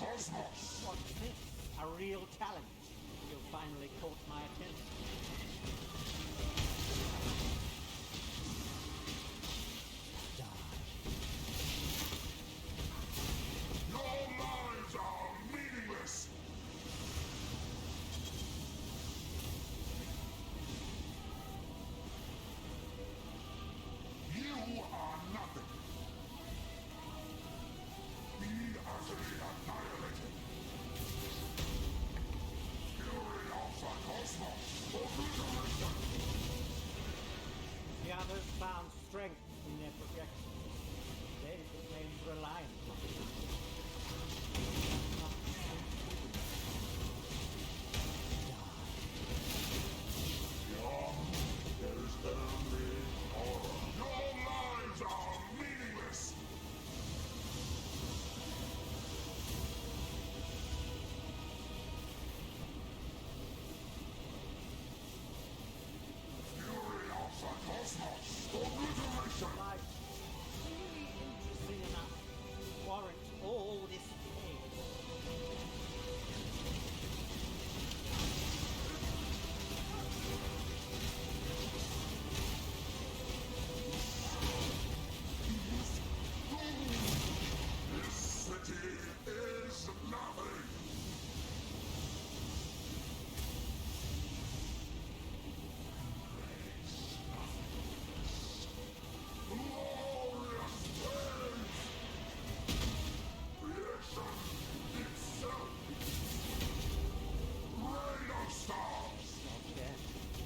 What's this? A real challenge. You finally caught my attention. Your lives are meaningless! You are nothing! Be utterly annihilated! Fury of the cosmos! Obliteration! The others found strength in their projections. They became reliant on it. Beyond, there is only horror. Your lives are meaningless! Fury of the cosmos! Obliteration! Life, really interesting enough, warrant all this pain. This city is nothing! Glorious days! Creation itself! Rain of stars! Again,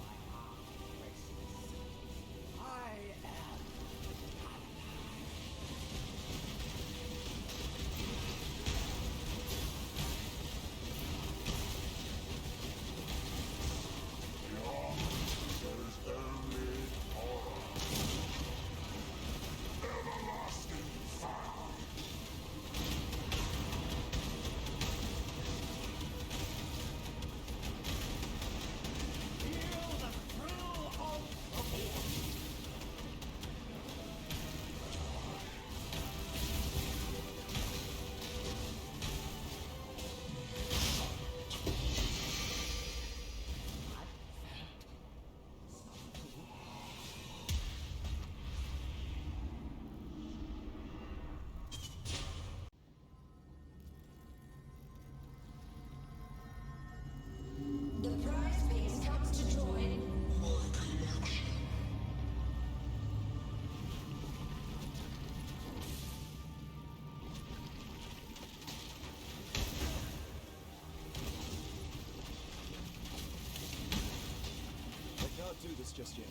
my heart races. I am Beyond, there is only horror. Everlasting fire! feel the thrill of the war. The prize piece comes to join. My collection. I can't do this just yet.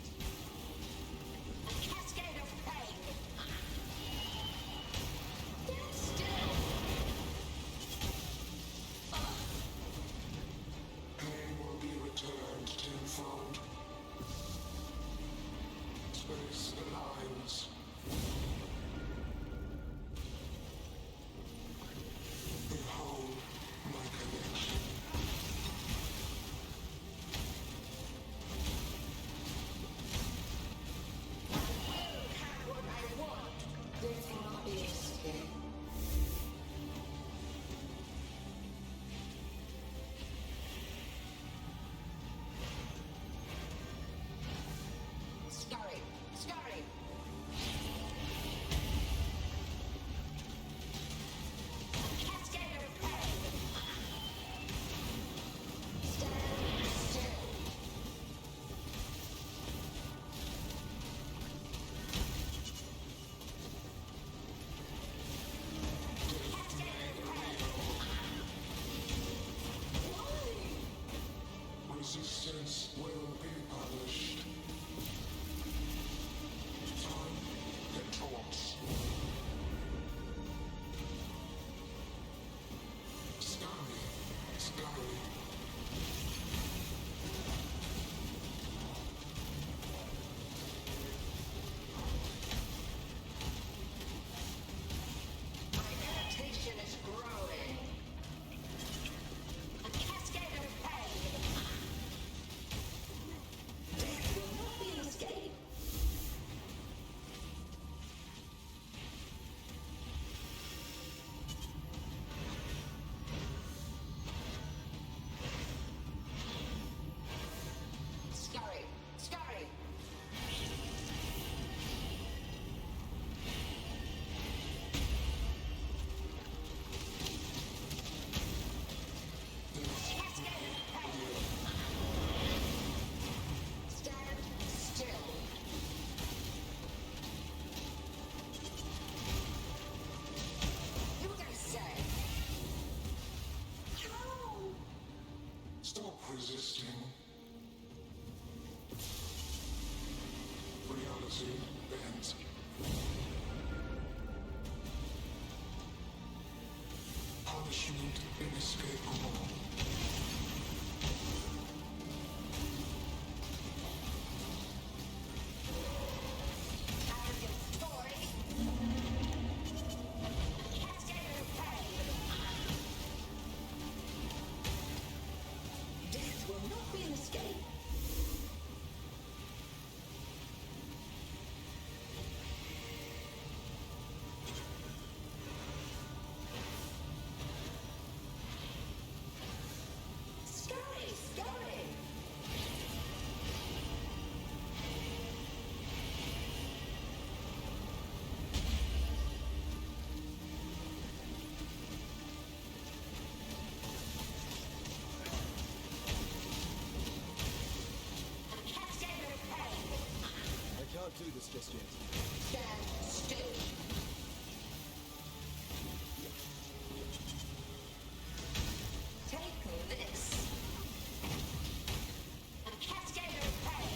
A cascade of pain. Stand still. Pain will be returned tenfold. Space aligns. Behold my connection. mercy bends. Punishment inescapable. Arrogant toy. Cascade of pain. Death will not be an escape. Scurry, scurry. Cascade of pain. I can't do this just yet. Stand still. Take this. Cascade of pain.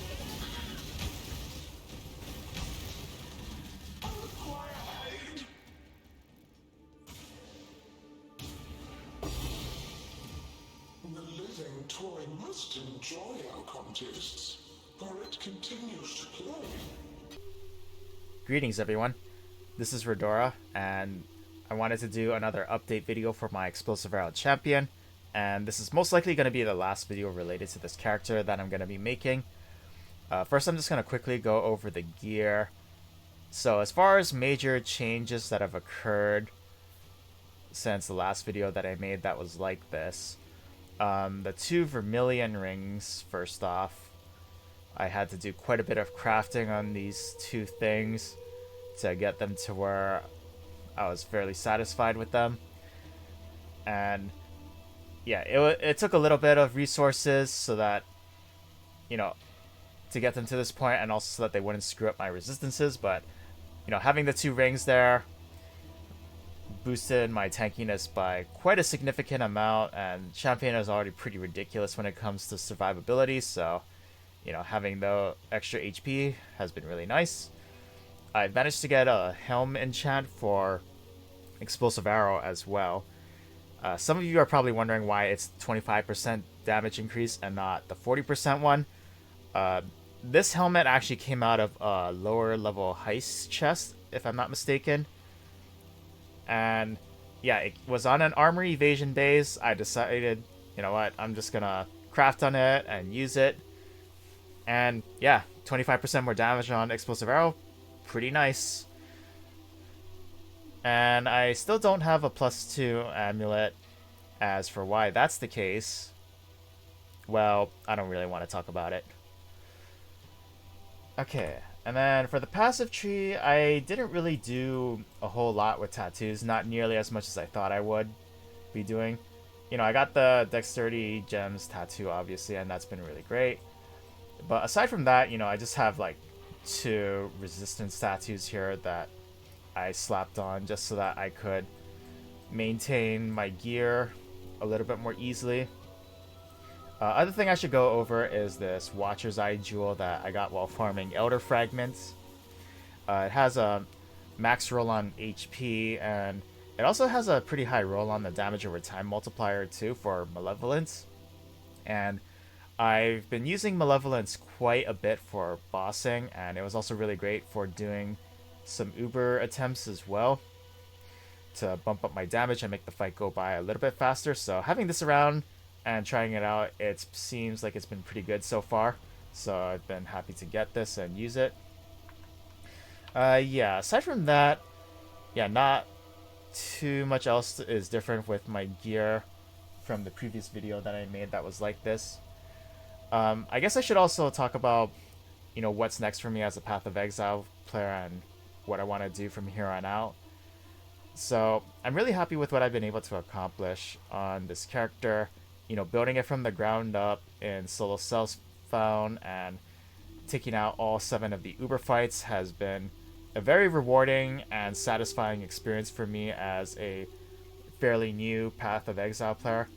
Unquiet. The living toy must enjoy our contests, for it continues to play. Greetings everyone, this is Redora, and I wanted to do another update video for my Explosive Arrow Champion, and this is most likely going to be the last video related to this character that I'm going to be making. First I'm just going to quickly go over the gear. So as far as major changes that have occurred since the last video that I made that was like this, the 2 vermilion rings, first off, I had to do quite a bit of crafting on these 2 things to get them to where I was fairly satisfied with them. And yeah, it took a little bit of resources so that, you know, to get them to this point, and also so that they wouldn't screw up my resistances. But, you know, having the 2 rings there boosted my tankiness by quite a significant amount, and Champion is already pretty ridiculous when it comes to survivability, so, you know, having the extra HP has been really nice. I managed to get a helm enchant for Explosive Arrow as well. Some of you are probably wondering why it's 25% damage increase and not the 40% one. This helmet actually came out of a lower level heist chest, if I'm not mistaken. And yeah, it was on an armor evasion base. I decided, you know what, I'm just gonna craft on it and use it. And yeah, 25% more damage on Explosive Arrow. Pretty nice. And I still don't have a +2 amulet. As for why that's the case, well, I don't really want to talk about it. Okay, and then for the passive tree, I didn't really do a whole lot with tattoos. Not nearly as much as I thought I would be doing. You know, I got the Dexterity Gems tattoo, obviously, and that's been really great. But aside from that, you know, I just have like 2 resistance tattoos here that I slapped on just so that I could maintain my gear a little bit more easily. Other thing I should go over is this Watcher's Eye Jewel that I got while farming Elder Fragments. It has a max roll on HP, and it also has a pretty high roll on the damage over time multiplier too for Malevolence. And I've been using Malevolence quite a bit for bossing, and it was also really great for doing some Uber attempts as well to bump up my damage and make the fight go by a little bit faster. So having this around and trying it out, it seems like it's been pretty good so far. So I've been happy to get this and use it. Yeah, aside from that, yeah, not too much else is different with my gear from the previous video that I made that was like this. I guess I should also talk about, you know, what's next for me as a Path of Exile player and what I want to do from here on out. So I'm really happy with what I've been able to accomplish on this character. You know, building it from the ground up in solo self-found and taking out all 7 of the Uber fights has been a very rewarding and satisfying experience for me as a fairly new Path of Exile player.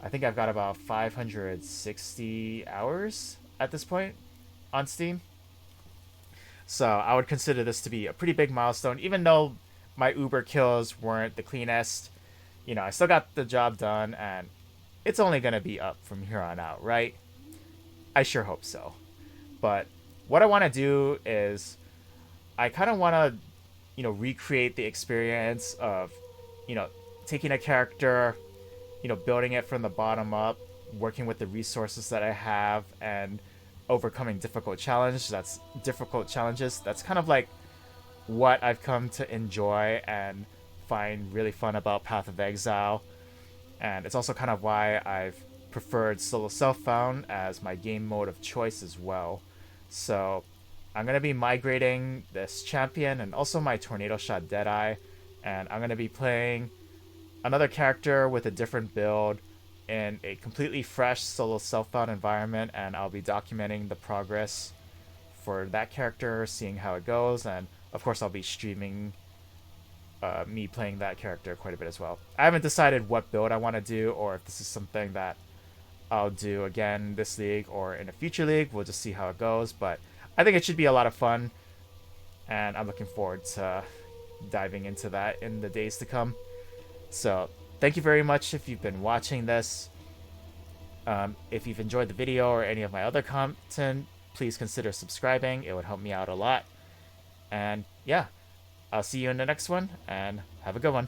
I think I've got about 560 hours at this point on Steam. So I would consider this to be a pretty big milestone, even though my Uber kills weren't the cleanest. You know, I still got the job done, and it's only going to be up from here on out, right? I sure hope so. But what I want to do is I kind of want to, recreate the experience of, taking a character, building it from the bottom up, working with the resources that I have, and overcoming difficult challenges. That's kind of like what I've come to enjoy and find really fun about Path of Exile. And it's also kind of why I've preferred solo self-found as my game mode of choice as well. So I'm going to be migrating this champion and also my Tornado Shot Deadeye, and I'm going to be playing another character with a different build in a completely fresh solo self-found environment, and I'll be documenting the progress for that character, seeing how it goes, and of course I'll be streaming me playing that character quite a bit as well. I haven't decided what build I want to do, or if this is something that I'll do again this league or in a future league. We'll just see how it goes, but I think it should be a lot of fun, and I'm looking forward to diving into that in the days to come. So thank you very much if you've been watching this. If you've enjoyed the video or any of my other content, please consider subscribing. It would help me out a lot. And yeah, I'll see you in the next one, and have a good one.